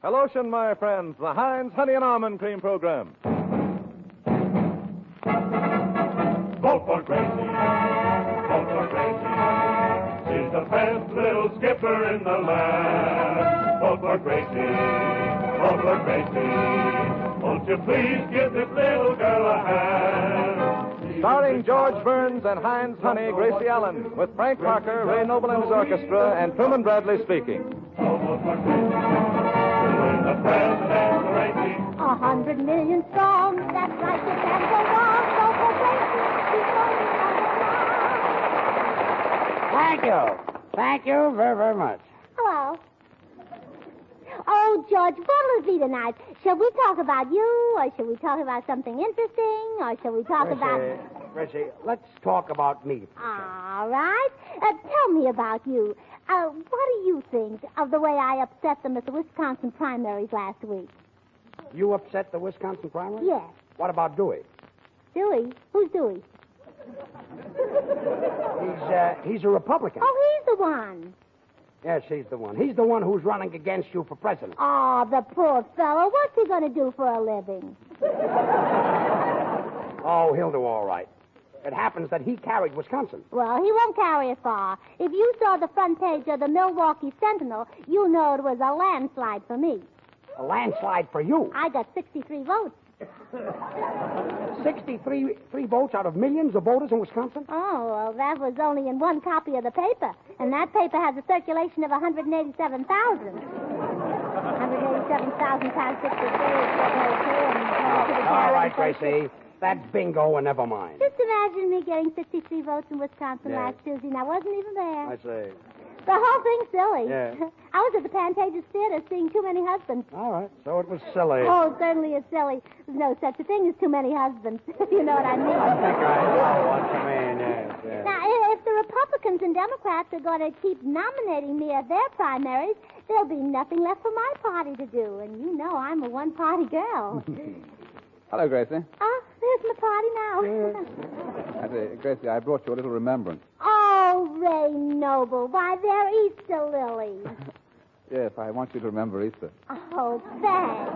Hellotion, my friends, the Heinz Honey and Almond Cream Program. Vote for Gracie. Vote for Gracie. She's the best little skipper in the land. Vote for Gracie. Vote for Gracie. Won't you please give this little girl a hand? Starring George Burns and Heinz Honey, Gracie Allen, with Frank Parker, Ray Noble and his orchestra, and Truman Bradley speaking. Vote for Gracie. To win the presidential rating. 100 million strong. That's right, you can't go wrong. Vote for Gracie. She's going Thank you. Thank you very, very much. Hello. Oh, George, what'll it be tonight? Shall we talk about you, or shall we talk about something interesting, or shall we talk about... Gracie, let's talk about me. All right. Tell me about you. What do you think of the way I upset them at the Wisconsin primaries last week? You upset the Wisconsin primary? Yes. What about Dewey? Dewey? Who's Dewey? He's a Republican. Oh, he's the one. Yes, he's the one. He's the one who's running against you for president. Oh, the poor fellow. What's he going to do for a living? Oh, he'll do all right. It happens that he carried Wisconsin. Well, he won't carry it far. If you saw the front page of the Milwaukee Sentinel, you know it was a landslide for me. A landslide for you. I got 63 votes. 63 votes out of millions of voters in Wisconsin? Oh, well, that was only in one copy of the paper. And that paper has a circulation of 187,000. 187,000 times 63 is All right, Gracie. That's bingo and never mind. Just imagine me getting 63 votes in Wisconsin Yes. last Tuesday, and I wasn't even there. I see. The whole thing's silly. Yeah. I was at the Pantages Theater seeing Too Many Husbands. All right. So it was silly. Oh, it certainly is silly. There's no such a thing as too many husbands. You know what I mean? I think I know what you mean, yes. Now, if the Republicans and Democrats are going to keep nominating me at their primaries, there'll be nothing left for my party to do. And you know I'm a one-party girl. Hello, Gracie. Oh, there's my party now. I say, Gracie, I brought you a little remembrance. Oh, Ray Noble. Why, they're Easter lilies. Yes, I want you to remember Easter. Oh, thanks.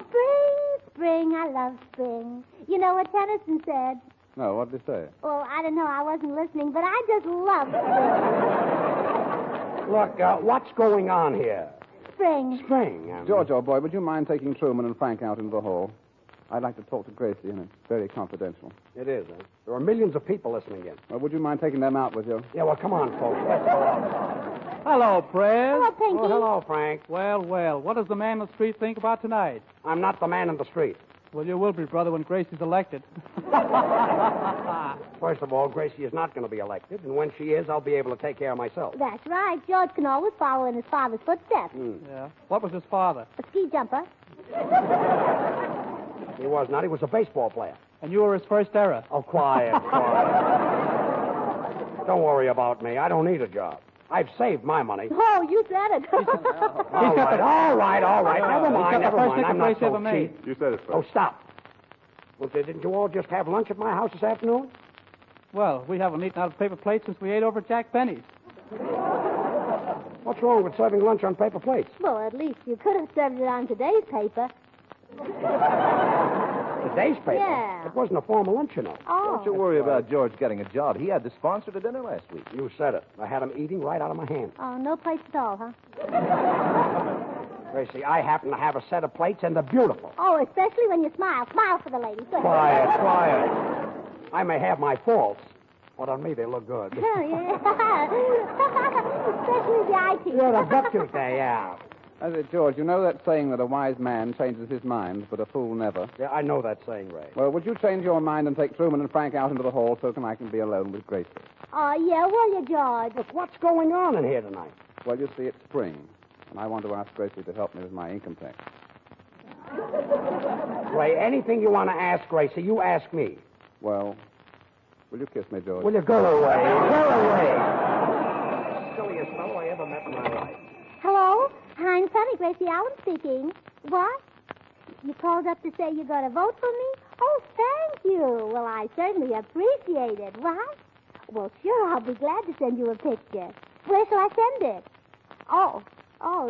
Spring, spring, I love spring. You know what Tennyson said? No, what did he say? Well, I don't know. I wasn't listening, but I just love spring. Look, what's going on here? Spring. Spring. George, old boy, would you mind taking Truman and Frank out into the hall? I'd like to talk to Gracie, and it's very confidential. It is, eh? There are millions of people listening in. Well, would you mind taking them out with you? Yeah, well, come on, folks. Let's go out. Hello, Prez. Hello, Pinky. Oh, hello, Frank. Well, what does the man on the street think about tonight? I'm not the man in the street. Well, you will be, brother, when Gracie's elected. First of all, Gracie is not going to be elected, and when she is, I'll be able to take care of myself. That's right. George can always follow in his father's footsteps. Yeah. What was his father? A ski jumper. He was not. He was a baseball player. And you were his first error. Oh, quiet. Don't worry about me. I don't need a job. I've saved my money. Oh, you said it. All right. Never mind. I'm not so cheap. You said it first. Oh, stop. Well, didn't you all just have lunch at my house this afternoon? Well, we haven't eaten out of paper plates since we ate over at Jack Penny's. What's wrong with serving lunch on paper plates? Well, at least you could have served it on today's paper. Today's paper? Yeah. It wasn't a formal lunch, you know. Oh. Don't you worry about George getting a job. He had the sponsor to dinner last week. You said it. I had him eating right out of my hand. Oh, no plates at all, huh? Gracie, I happen to have a set of plates, and they're beautiful. Oh, especially when you smile. Smile for the ladies. Good. Quiet. I may have my faults, but on me they look good. Oh, yeah. Especially the eye teeth. Yeah, the bucktooth there, yeah. I say, George, you know that saying that a wise man changes his mind, but a fool never? Yeah, I know that saying, Ray. Well, would you change your mind and take Truman and Frank out into the hall so I can be alone with Gracie? Oh, yeah, will you, George? Look, what's going on in here tonight? Well, you see, it's spring, and I want to ask Gracie to help me with my income tax. Ray, anything you want to ask Gracie, you ask me. Well, will you kiss me, George? Will you go away? Go away. Silliest fellow I ever met in my life. Hello? Heinz Honey, Gracie Allen speaking. What? You called up to say you're going to vote for me? Oh, thank you. Well, I certainly appreciate it. What? Well, sure, I'll be glad to send you a picture. Where shall I send it? Oh,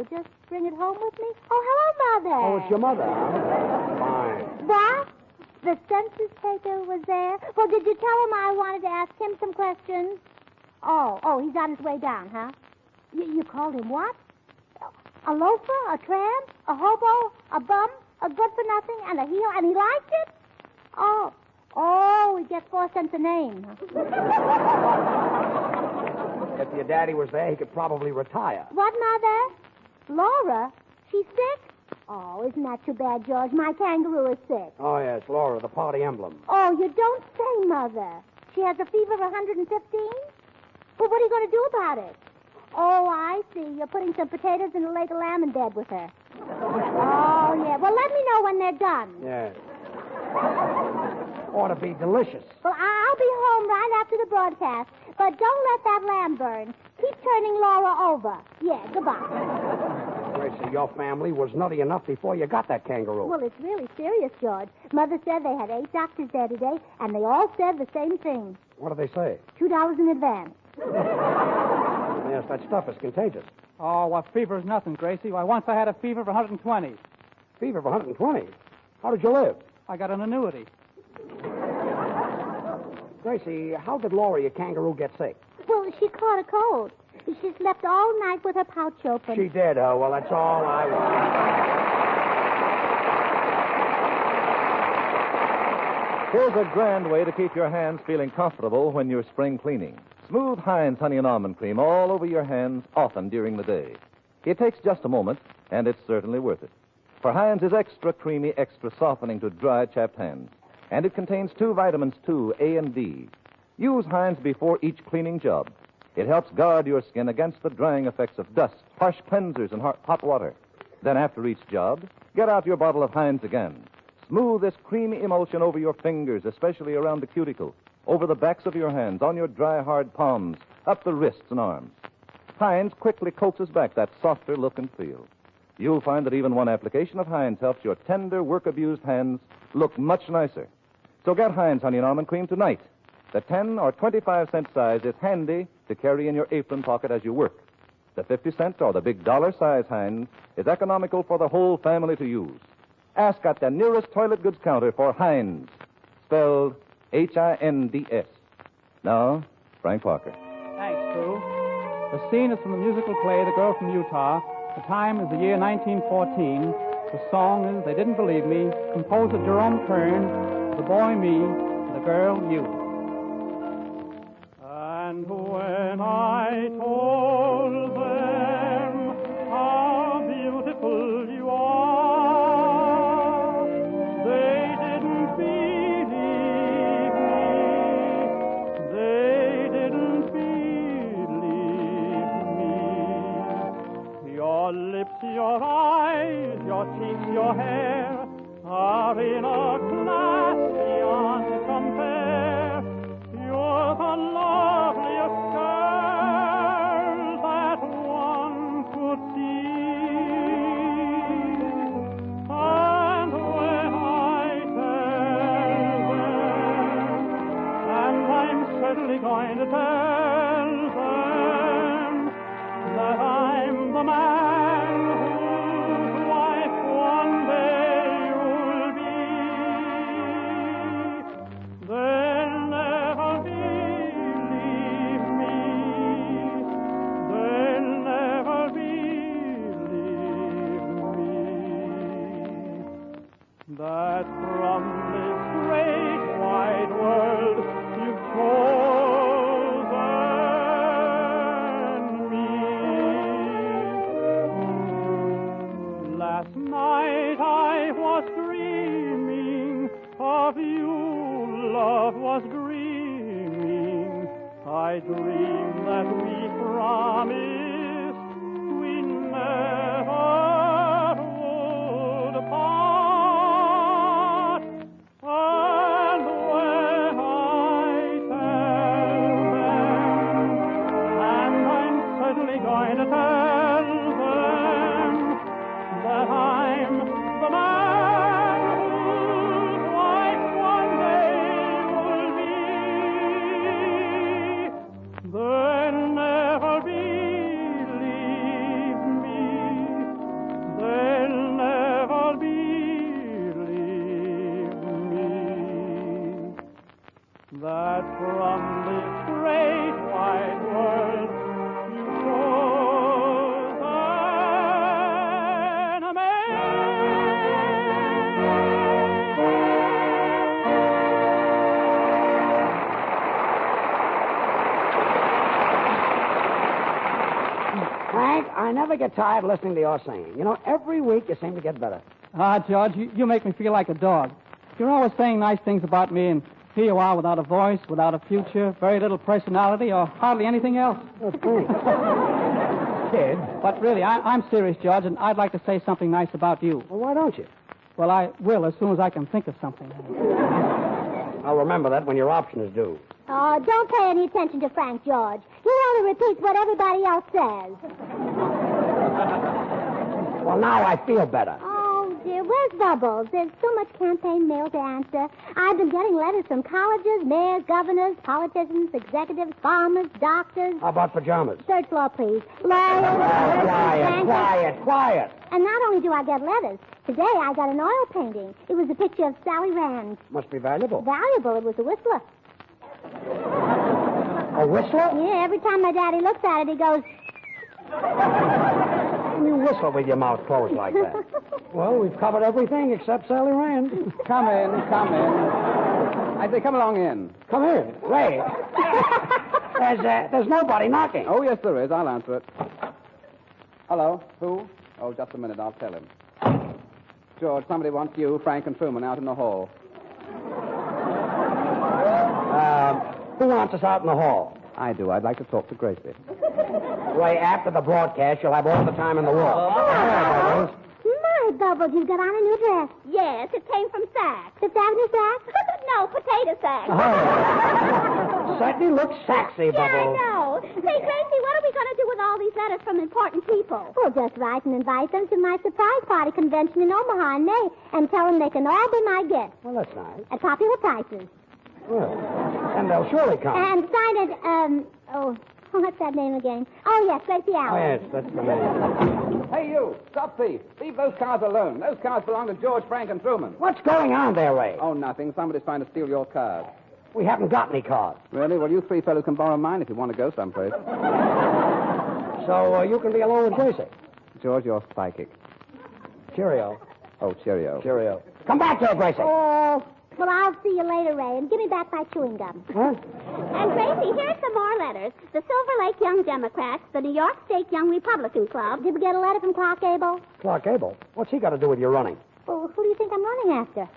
just bring it home with me? Oh, hello, Mother. Oh, it's your mother. Fine. What? The census taker was there? Well, did you tell him I wanted to ask him some questions? Oh, he's on his way down, huh? You called him what? A loafer, a tramp, a hobo, a bum, a good-for-nothing, and a heel, and he liked it? Oh, he gets 4 cents a name. If your daddy was there, he could probably retire. What, Mother? Laura? She's sick? Oh, isn't that too bad, George? My kangaroo is sick. Oh, yes, Laura, the party emblem. Oh, you don't say, Mother. She has a fever of 115? Well, what are you going to do about it? Oh, I see. You're putting some potatoes and a leg of lamb in bed with her. Oh, yeah. Well, let me know when they're done. Yes. Ought to be delicious. Well, I'll be home right after the broadcast. But don't let that lamb burn. Keep turning Laura over. Yeah, goodbye. Gracie, your family was nutty enough before you got that kangaroo. Well, it's really serious, George. Mother said they had 8 doctors there today, and they all said the same thing. What do they say? $2 in advance. Yes, that stuff is contagious. Oh, well, fever is nothing, Gracie. Why, once I had a fever of 120. Fever of 120? How did you live? I got an annuity. Gracie, how did Laura, your kangaroo, get sick? Well, she caught a cold. She slept all night with her pouch open. She did, oh, well, that's all I want. Here's a grand way to keep your hands feeling comfortable when you're spring cleaning. Smooth Heinz Honey and Almond Cream all over your hands often during the day. It takes just a moment, and it's certainly worth it. For Heinz is extra creamy, extra softening to dry, chapped hands. And it contains 2 vitamins, too, A and D. Use Heinz before each cleaning job. It helps guard your skin against the drying effects of dust, harsh cleansers, and hot water. Then after each job, get out your bottle of Heinz again. Smooth this creamy emulsion over your fingers, especially around the cuticle, over the backs of your hands, on your dry, hard palms, up the wrists and arms. Heinz quickly coaxes back that softer look and feel. You'll find that even one application of Heinz helps your tender, work-abused hands look much nicer. So get Heinz Honey and Almond Cream tonight. The 10 or 25-cent size is handy to carry in your apron pocket as you work. The 50-cent or the big dollar-size Heinz is economical for the whole family to use. Ask at the nearest toilet goods counter for Heinz, spelled Hinds. Now, Frank Parker. Thanks, Stu. The scene is from the musical play The Girl from Utah. The time is the year 1914. The song is They Didn't Believe Me, composer Jerome Kern, the boy me, the girl you. And when I told them how beautiful you are, they didn't believe me. They didn't believe me. Your lips, your eyes, your cheeks, your hair are in a class beyond compare. You're the loveliest girl that one could see. And when I tell them, and I'm certainly going to tell them, that I'm the man whose wife one day you'll be, they'll never believe me. They'll never believe me. That from this great wide world you've chosen me. Last night I was dreaming of you, love was dreaming. I dreamed that we promised we never would part. And when I tell them, and I'm certainly going to tell them, that I'm the man whose wife one day will be, they'll never believe from this great wide world, you chose an Frank, I never get tired listening to your singing. You know, every week you seem to get better. Ah, George, you make me feel like a dog. You're always saying nice things about me, and here you are without a voice, without a future, very little personality, or hardly anything else. Oh, thanks. Kid. But really, I'm serious, George, and I'd like to say something nice about you. Well, why don't you? Well, I will as soon as I can think of something. I'll remember that when your option is due. Oh, don't pay any attention to Frank, George. He only repeats what everybody else says. Well, now I feel better. Oh, dear, where's Bubbles? There's so much campaign mail to answer. I've been getting letters from colleges, mayors, governors, politicians, executives, farmers, doctors. How about pajamas? Third floor, please. Lawyers, Quiet. And not only do I get letters, today I got an oil painting. It was a picture of Sally Rand. Must be valuable. Valuable. It was a whistler. A whistler? Yeah, every time my daddy looks at it, he goes... You whistle with your mouth closed like that. Well, we've covered everything except Sally Rand. Come in. I say, come along in. Come in. Ray. There's nobody knocking. Oh, yes, there is. I'll answer it. Hello. Who? Oh, just a minute. I'll tell him. George, somebody wants you, Frank, and Truman out in the hall. Who wants us out in the hall? I do. I'd like to talk to Gracie. Ray, after the broadcast, you'll have all the time in the world. My, Bubbles, you've got on a new dress. Yes, it came from Saks. Fifth Avenue Saks? No, Potato Sacks. Certainly looks sexy, Yeah, I Bubbles. know. Say, Gracie, what are we going to do with all these letters from important people? We'll just write and invite them to my surprise party convention in Omaha in May and tell them they can all be my guests Well, that's nice. at popular prices. Well, and they'll surely come. And sign it, what's that name again? Oh, yes, Gracie Oh, Allen. yes, that's the name. Hey, you. Stop thief. Leave those cars alone. Those cars belong to George, Frank, and Truman. What's going on there, Ray? Oh, nothing. Somebody's trying to steal your cars. We haven't got any cars. Really? Well, you three fellows can borrow mine if you want to go someplace. So you can be alone with Gracie. George, you're psychic. Cheerio. Oh, cheerio. Cheerio. Come back here, Gracie. Oh, well, I'll see you later, Ray, and give me back my chewing gum. Huh? And, Gracie, here's some more letters. The Silver Lake Young Democrats, the New York State Young Republican Club. Did we get a letter from Clark Gable? Clark Gable. What's he got to do with your running? Well, who do you think I'm running after?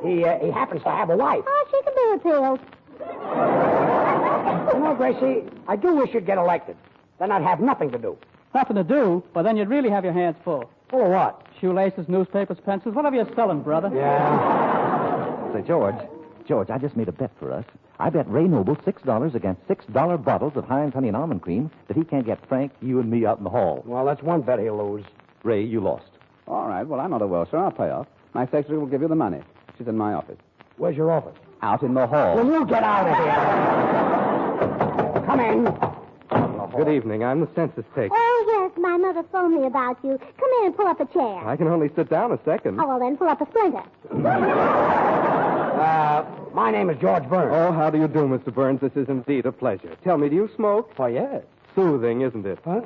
He happens to have a wife. Oh, she can be appealed. You know, Gracie, I do wish you'd get elected. Then I'd have nothing to do. Nothing to do, but then you'd really have your hands full. Full of what? Shoelaces, newspapers, pencils, whatever you're selling, brother. Yeah. Say, George, I just made a bet for us. I bet Ray Noble $6 against $6 bottles of Heinz Honey and Almond Cream that he can't get Frank, you, and me out in the hall. Well, that's one bet he'll lose. Ray, you lost. All right, well, I'm not a welcher. I'll pay off. My secretary will give you the money. She's in my office. Where's your office? Out in the hall. Will you get out of here? Come in. Good evening. I'm the census taker. Oh, yes, my mother phoned me about you. Come in and pull up a chair. I can only sit down a second. Oh, well, then pull up a splinter. My name is George Burns. Oh, how do you do, Mr. Burns? This is indeed a pleasure. Tell me, do you smoke? Oh, yes. Soothing, isn't it? Huh?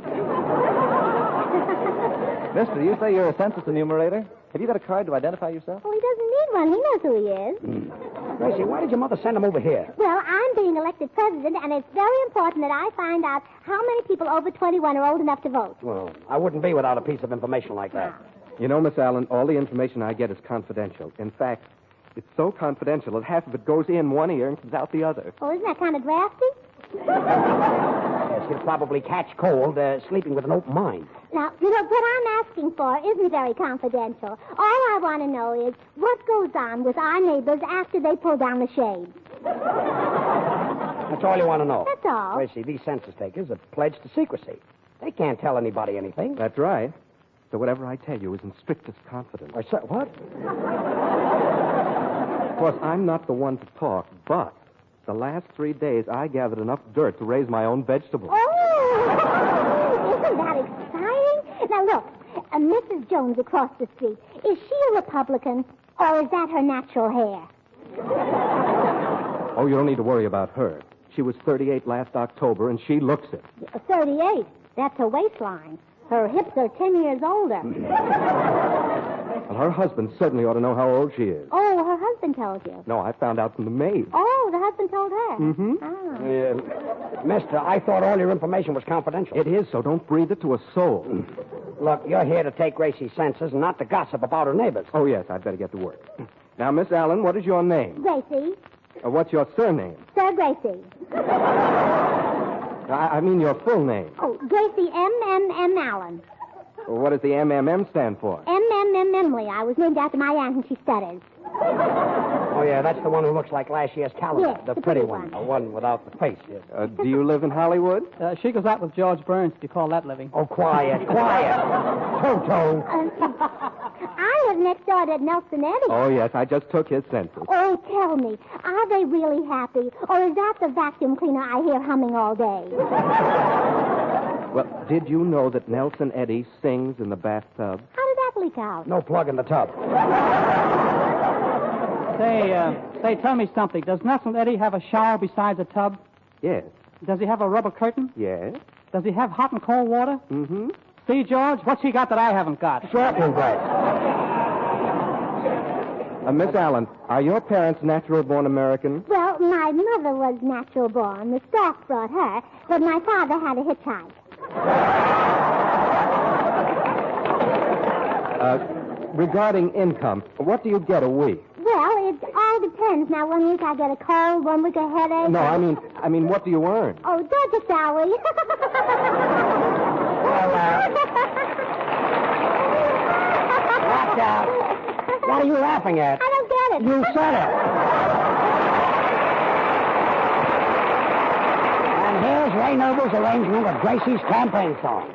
Mister, you say you're a census enumerator? Have you got a card to identify yourself? Oh, he doesn't need one. He knows who he is. Gracie, why did your mother send him over here? Well, I'm being elected president, and it's very important that I find out how many people over 21 are old enough to vote. Well, I wouldn't be without a piece of information like that. You know, Miss Allen, all the information I get is confidential. In fact, it's so confidential that half of it goes in one ear and comes out the other. Oh, isn't that kind of drafty? Yes, he'll probably catch cold sleeping with an open mind. Now, you know, what I'm asking for isn't very confidential. All I want to know is what goes on with our neighbors after they pull down the shades. That's all you want to know. That's all. Gracie, these census takers are pledged to secrecy. They can't tell anybody anything. That's right. So whatever I tell you is in strictest confidence. What? Of course, I'm not the one to talk, but the last 3 days I gathered enough dirt to raise my own vegetables. Oh! Isn't that exciting? Now, look, Mrs. Jones across the street, is she a Republican, or is that her natural hair? Oh, you don't need to worry about her. She was 38 last October, and she looks it. 38. That's her waistline. Her hips are 10 years older. Well, her husband certainly ought to know how old she is. Oh, her husband tells you. No, I found out from the maid. Oh, the husband told her. Mm-hmm. Ah. Mister, I thought all your information was confidential. It is, so don't breathe it to a soul. Look, you're here to take Gracie's senses and not to gossip about her neighbors. Oh, yes, I'd better get to work. Now, Miss Allen, what is your name? Gracie. What's your surname? Sir Gracie. I mean your full name. Oh, Gracie M.M.M. Allen. What does the MMM stand for? M.M.M. Emily. I was named after my aunt and she stutters. Oh, yeah, that's the one who looks like last year's calendar. Yes, the the pretty pretty one. one. The one without the face. Yes. Do you live in Hollywood? She goes out with George Burns, if you call that living. Oh, quiet, quiet. Toto. I live next door to Nelson Eddy. Oh, yes, I just took his census. Oh, tell me, are they really happy? Or is that the vacuum cleaner I hear humming all day? Well, did you know that Nelson Eddy sings in the bathtub? How did that leak out? No plug in the tub. Say, tell me something. Does Nelson Eddy have a shower besides a tub? Yes. Does he have a rubber curtain? Yes. Does he have hot and cold water? Mm-hmm. See, George, what's he got that I haven't got? Certainly, Brett. Miss Allen, are your parents natural-born Americans? Well, my mother was natural born. The stork brought her, but my father had a hitchhike. Regarding income, what do you get a week? Well, it all depends. Now, 1 week I get a cold, 1 week a headache. No, I mean, what do you earn? Oh, Georgia salary. Watch out. What are you laughing at? I don't get it. You said it. And here's Ray Noble's arrangement of Gracie's campaign song.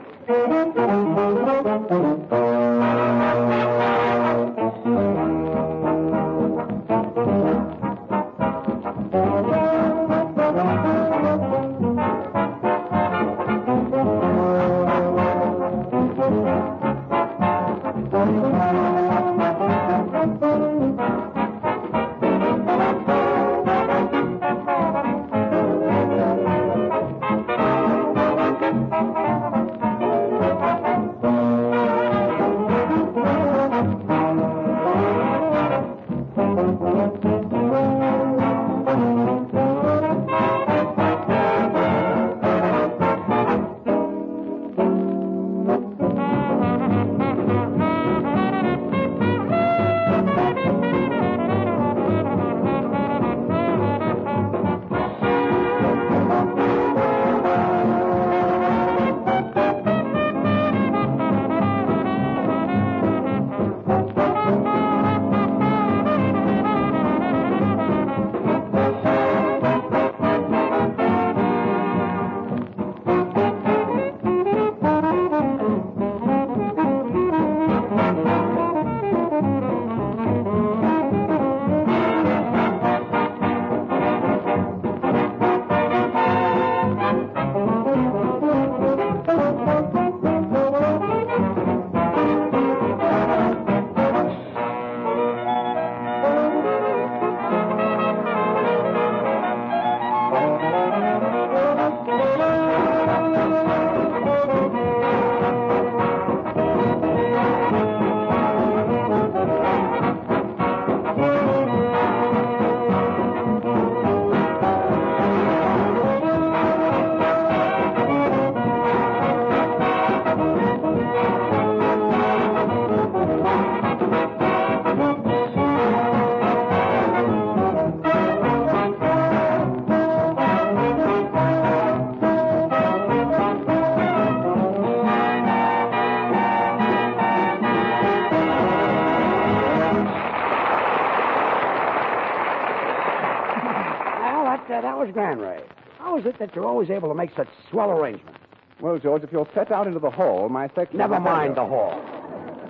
That was grand, Ray. How is it that you're always able to make such swell arrangements? Well, George, if you'll step out into the hall, my section... Never mind the hall.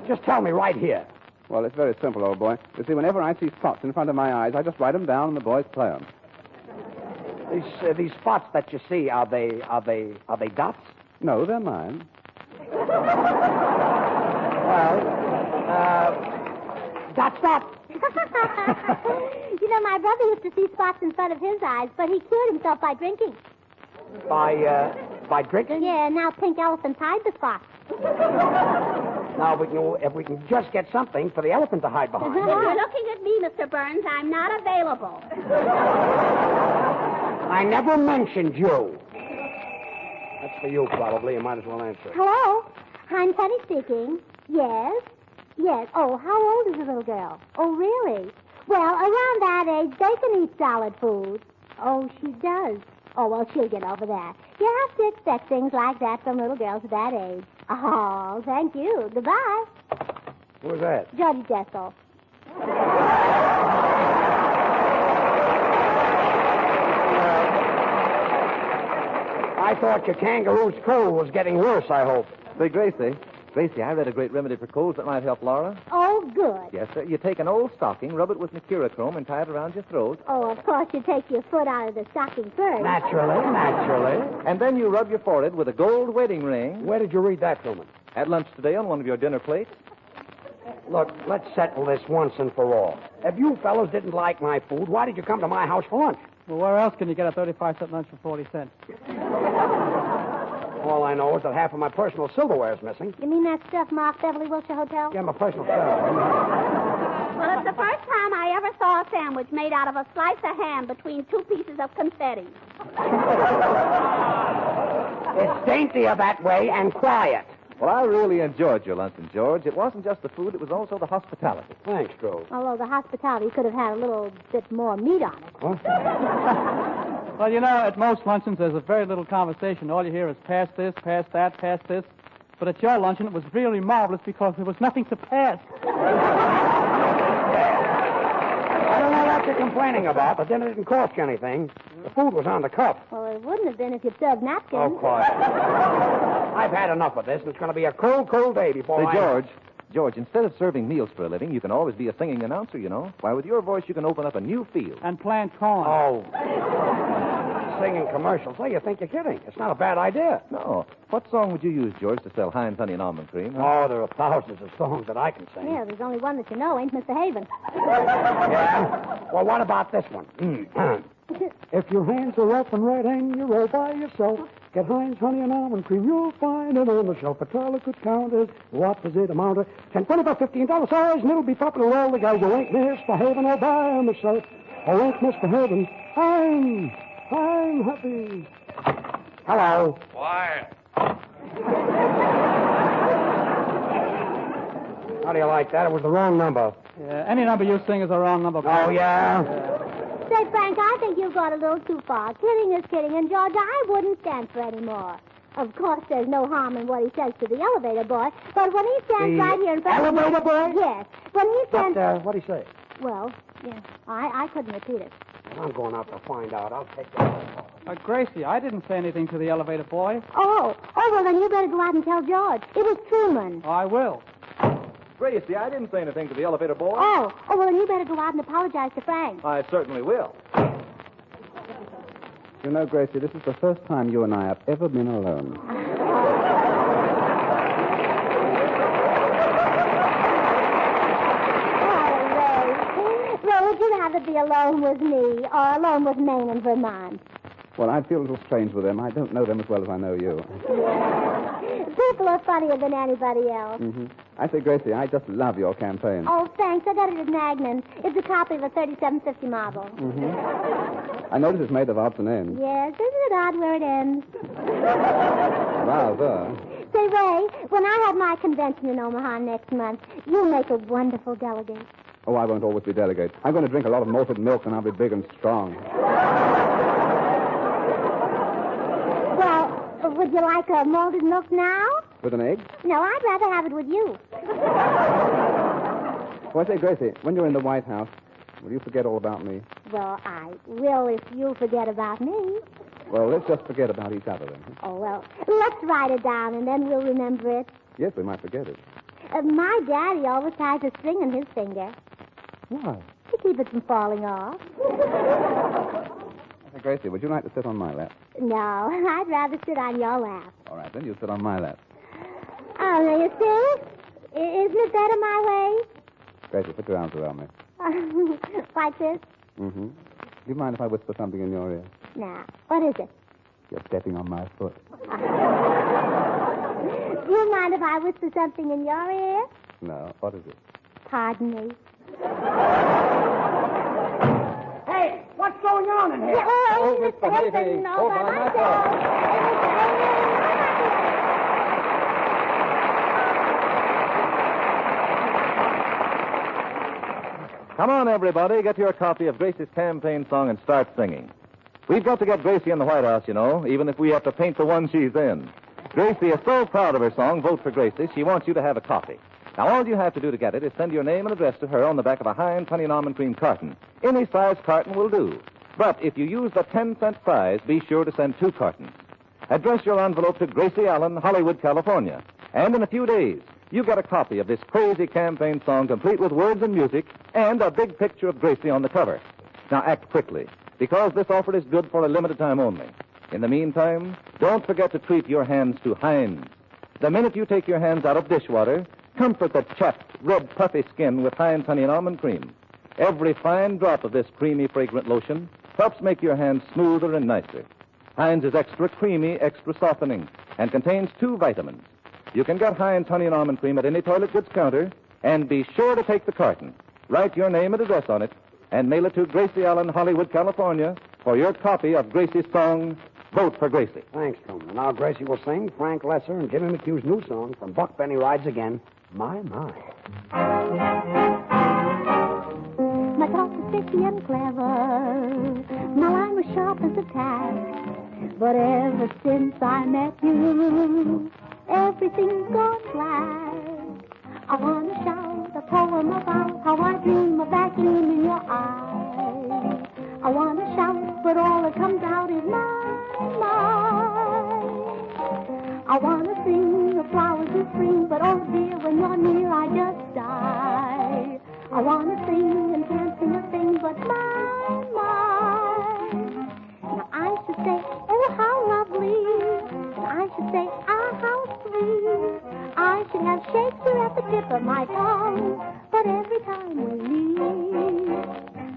Just tell me right here. Well, it's very simple, old boy. You see, whenever I see spots in front of my eyes, I just write them down and the boys play them. These spots that you see, are they dots? No, they're mine. Well, dots stop. You know, my brother used to see spots in front of his eyes, but he cured himself by drinking. By drinking? Yeah, now pink elephants hide the spots. Now, if we can just get something for the elephant to hide behind. If you're looking at me, Mr. Burns, I'm not available. I never mentioned you. That's for you, probably. You might as well answer. Hello? I'm Penny speaking. Yes? Yes. Oh, how old is the little girl? Oh, really? Well, around that age, they can eat solid food. Oh, she does. Oh, well, she'll get over that. You have to expect things like that from little girls at that age. Oh, thank you. Goodbye. Who was that? Georgie Jessel. I thought your kangaroo's cold was getting worse, I hope. Say, Gracie. Gracie, I read a great remedy for colds that might help Laura. Oh, good. Yes, sir. You take an old stocking, rub it with mercurochrome, and tie it around your throat. Oh, of course, you take your foot out of the stocking first. Naturally. And then you rub your forehead with a gold wedding ring. Where did you read that, Truman? At lunch today on one of your dinner plates. Look, let's settle this once and for all. If you fellows didn't like my food, why did you come to my house for lunch? Well, where else can you get a 35-cent lunch for 40 cents? All I know is that half of my personal silverware is missing. You mean that stuff marked Beverly Wilshire Hotel? Yeah, my personal silverware. Well, it's the first time I ever saw a sandwich made out of a slice of ham between two pieces of confetti. It's daintier that way and quiet. Well, I really enjoyed your luncheon, George. It wasn't just the food, it was also the hospitality. Thanks, Drew. Although the hospitality could have had a little bit more meat on it. Huh? Well, you know, at most luncheons, there's a very little conversation. All you hear is pass this, pass that, pass this. But at your luncheon, it was really marvelous because there was nothing to pass. I don't know what you're complaining about. The dinner didn't cost you anything. The food was on the cuff. Well, it wouldn't have been if you'd served napkins. Oh, quiet. I've had enough of this, and it's going to be a cold, cold day before Say, George, instead of serving meals for a living, you can always be a singing announcer, you know. Why, with your voice, you can open up a new field. And plant corn. Oh. Singing commercials. Well, you think you're kidding. It's not a bad idea. No. What song would you use, George, to sell Heinz Honey and Almond Cream? Oh, there are thousands of songs that I can sing. Yeah, there's only one that you know, ain't Misbehaving. Yeah? Well, what about this one? If your hands are rough and red and you're all by yourself, get Heinz Honey and Almond Cream. You'll find it on the shelf. A dollar could count it. What does it amount to? $10, $20, $15 size, and it'll be popular with all the guys who ain't misbehaving all by themselves. Or ain't misbehaving. I'm happy. Hello. Quiet. How do you like that? It was the wrong number. Yeah, any number you sing is a wrong number. Oh, yeah? Say, Frank, I think you've gone a little too far. Kidding is kidding, and George, I wouldn't stand for any more. Of course, there's no harm in what he says to the elevator boy, but when he stands right here in front of elevator boy? Yes. When he stands... What'd he say? Well, yeah, I couldn't repeat it. I'm going out to find out. I'll take that. Gracie, I didn't say anything to the elevator boy. Oh, well, then you better go out and tell George. It was Truman. Oh, I will. Gracie, I didn't say anything to the elevator boy. Oh, well, then you better go out and apologize to Frank. I certainly will. You know, Gracie, this is the first time you and I have ever been alone. Well, would you rather be alone with me or alone with Maine and Vermont? Well, I'd feel a little strange with them. I don't know them as well as I know you. People are funnier than anybody else. Mm-hmm. I say, Gracie, I just love your campaign. Oh, thanks. I got it at Magnan. It's a copy of a 3750 model. Mm-hmm. I notice it's made of odds and ends. Yes, isn't it odd where it ends? Rather. Say, Ray, when I have my convention in Omaha next month, you'll make a wonderful delegate. Oh, I won't always be delegate. I'm going to drink a lot of malted milk, and I'll be big and strong. Well, would you like a malted milk now? With an egg? No, I'd rather have it with you. Well, I say, Gracie, when you're in the White House, will you forget all about me? Well, I will if you forget about me. Well, let's just forget about each other, then. Oh, well, let's write it down, and then we'll remember it. Yes, we might forget it. My daddy always ties a string on his finger. Why? To keep it from falling off. Hey, Gracie, would you like to sit on my lap? No, I'd rather sit on your lap. All right, then you sit on my lap. Oh, now you see? Isn't it better my way? Gracie, put your arms around me. Like this? Mm-hmm. Do you mind if I whisper something in your ear? Nah. What is it? You're stepping on my foot. Do you mind if I whisper something in your ear? No. What is it? Pardon me. Hey, what's going on in here? Oh, Mr. Hazen, all by myself. Come on, everybody. Get your copy of Gracie's campaign song and start singing. We've got to get Gracie in the White House, you know, even if we have to paint the one she's in. Gracie is so proud of her song, Vote for Gracie, she wants you to have a copy. Now, all you have to do to get it is send your name and address to her on the back of a Heinz Honey and Almond Cream carton. Any size carton will do. But if you use the 10-cent prize, be sure to send 2 cartons. Address your envelope to Gracie Allen, Hollywood, California. And in a few days, you get a copy of this crazy campaign song complete with words and music and a big picture of Gracie on the cover. Now, act quickly, because this offer is good for a limited time only. In the meantime, don't forget to treat your hands to Heinz. The minute you take your hands out of dishwater, comfort the chapped, red, puffy skin with Heinz Honey and Almond Cream. Every fine drop of this creamy, fragrant lotion helps make your hands smoother and nicer. Heinz is extra creamy, extra softening, and contains 2 vitamins. You can get Heinz Honey and Almond Cream at any toilet goods counter, and be sure to take the carton. Write your name and address on it, and mail it to Gracie Allen, Hollywood, California, for your copy of Gracie's song, Vote for Gracie. Thanks, Truman. Now Gracie will sing Frank Lesser and Jimmy McHugh's new song from Buck Benny Rides Again, My, My. My talk was pithy and clever. My line was sharp as a tack. But ever since I met you, everything's gone black. I want to shout a poem about how I dream of that gleam in your eye. I want to shout, but all that comes out is my. I want to sing the flowers of spring, but oh dear, when you're near, I just die. I want to sing and can't sing a thing, but my. Now I should say, oh, how lovely. And I should say, ah, how sweet. I should have Shakespeare at the tip of my tongue, but every time we meet,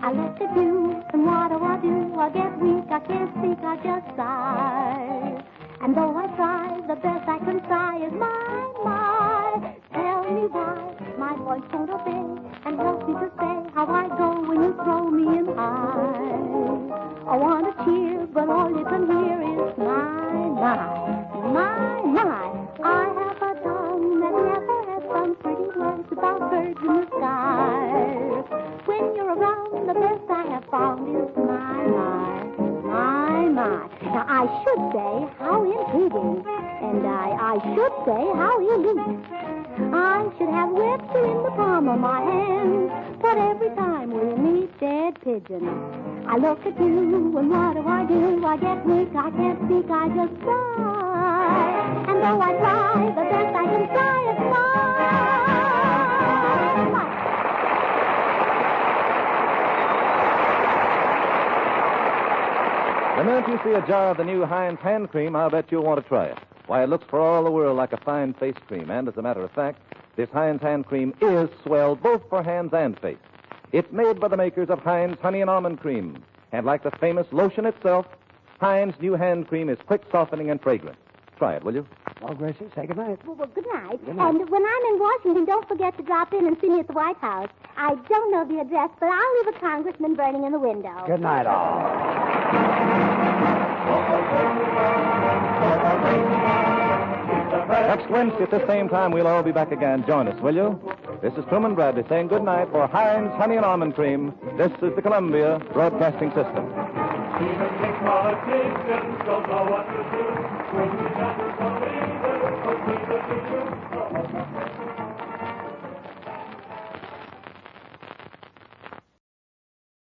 I look at you, and what do? I get weak, I can't speak, I just sigh. And though I try, the best I can try is my. Tell me why my voice won't obey, and help me to say how I go when you throw me in high. I want to cheer, but all you can hear is my. I have a tongue that never has some pretty words about birds in the sky. When you're around, the best I have found is my. Now, I should say, how intriguing. And I should say, how elite. I should have Webster in the palm of my hand. But every time we meet, dead pigeon. I look at you, and what do? I get weak, I can't speak, I just cry. And though I try, the best I can try is my. The minute you see a jar of the new Heinz hand cream, I'll bet you'll want to try it. Why, it looks for all the world like a fine face cream. And as a matter of fact, this Heinz hand cream is swell both for hands and face. It's made by the makers of Heinz Honey and Almond Cream. And like the famous lotion itself, Heinz new hand cream is quick, softening, and fragrant. Try it, will you? Well, Gracie, say good night. Well, good night. Good night. And when I'm in Washington, don't forget to drop in and see me at the White House. I don't know the address, but I'll leave a congressman burning in the window. Good night, all. Next Wednesday at the same time, we'll all be back again. Join us, will you? This is Truman Bradley saying good night for Heinz Honey and Almond Cream. This is the Columbia Broadcasting System. Even big politicians don't know what to do.